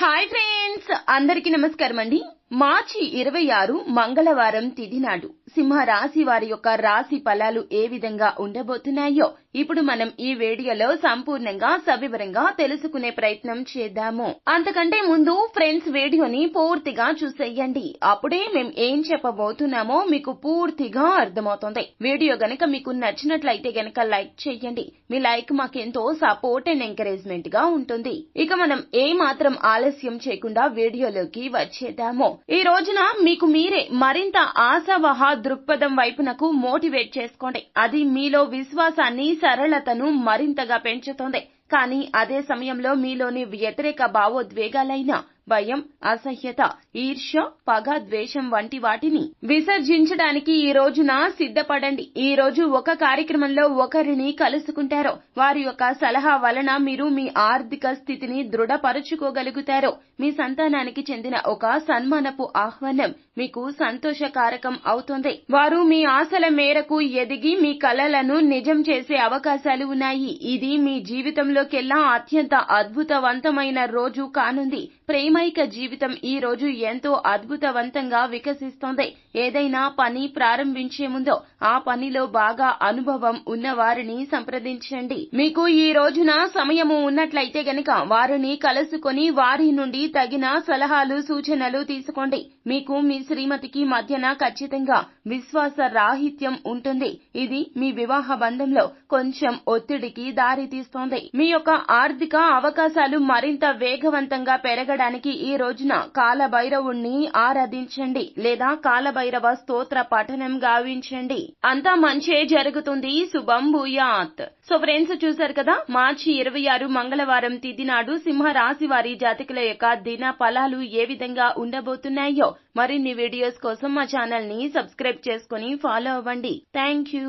Hi friends, అందరికీ నమస్కారం అండి. మార్చి 26 మంగళవారం తిథి నాడు సింహ రాశి వారి యొక్క రాశి ఫలాలు ఏ విధంగా ఉండబోతున్నాయో ఇప్పుడు మనం ఈ వీడియోలో సంపూర్ణంగా సవివరంగా తెలుసుకునే ప్రయత్నం చేద్దాము. అంతకంటే ముందు ఫ్రెండ్స్ వీడియోని పూర్తిగా చూసేయండి. అప్పుడే మేము ఏం చెప్పబోతున్నామో మీకు పూర్తిగా అర్థమవుతుంది. వీడియో గనక మీకు నచ్చినట్లయితే గనక లైక్ చేయండి. మీ లైక్ మాకెంతో సపోర్ట్ అండ్ ఎంకరేజ్మెంట్ గా ఉంటుంది. ఇక మనం ఏ మాత్రం ఆలస్యం చేయకుండా వీడియోలోకి వచ్చేద్దాము. ఈ రోజున మీకు మీరే మరింత ఆశావహ దృక్పథం వైపునకు మోటివేట్ చేసుకోండి. అది మీలో విశ్వాసాన్ని, సరళతను మరింతగా పెంచుతుంది. కానీ అదే సమయంలో మీలోని వ్యతిరేక భావోద్వేగాలైన భయం, అసహ్యత, ఈర్ష్య, పగ, ద్వేషం వంటి వాటిని విసర్జించడానికి ఈ రోజున సిద్ధపడండి. ఈ రోజు ఒక కార్యక్రమంలో ఒకరిని కలుసుకుంటారో వారి యొక్క సలహా వలన మీరు మీ ఆర్థిక స్థితిని దృఢపరుచుకోగలుగుతారు. మీ సంతానానికి చెందిన ఒక సన్మానపు ఆహ్వానం మీకు సంతోషకారకం అవుతుంది. వారు మీ ఆశల మేరకు ఎదిగి మీ కలలను నిజం చేసే అవకాశాలు ఉన్నాయి. ఇది మీ జీవితంలోకెల్లా అత్యంత అద్భుతవంతమైన రోజు కానుంది. ప్రేమైక జీవితం ఈ రోజు ఎంతో అద్భుతవంతంగా వికసిస్తోంది. ఏదైనా పని ప్రారంభించే ముందో ఆ పనిలో బాగా అనుభవం ఉన్న వారిని సంప్రదించండి. మీకు ఈ రోజున సమయము ఉన్నట్లయితే గనక వారిని కలుసుకొని వారి నుండి తగిన సలహాలు, సూచనలు తీసుకోండి. మీకు మీ శ్రీమతికి మధ్యన ఖచ్చితంగా విశ్వాస రాహిత్యం ఉంటుంది. ఇది మీ వివాహ బంధంలో కొంచెం ఒత్తిడికి దారితీస్తోంది. మీ యొక్క ఆర్థిక అవకాశాలు మరింత వేగవంతంగా పెరగడానికి ఈ రోజున కాలభైరవుణ్ణి ఆరాధించండి లేదా కాలభైరవ స్తోత్ర పఠనం గావించండి. అంతా మంచే జరుగుతుంది. శుభం భూయాత్. సో ఫ్రెండ్స్, చూశారు కదా, మార్చి 26 మంగళవారం తిథి నాడు సింహ రాశి వారి జాతకుల యొక్క దిన ఫలాలు ఏ విధంగా ఉండబోతున్నాయో మరిన్ని వీడియోస్ కోసం మా ఛానల్ ని సబ్స్క్రైబ్ చేసుకుని ఫాలో అవ్వండి. Thank you.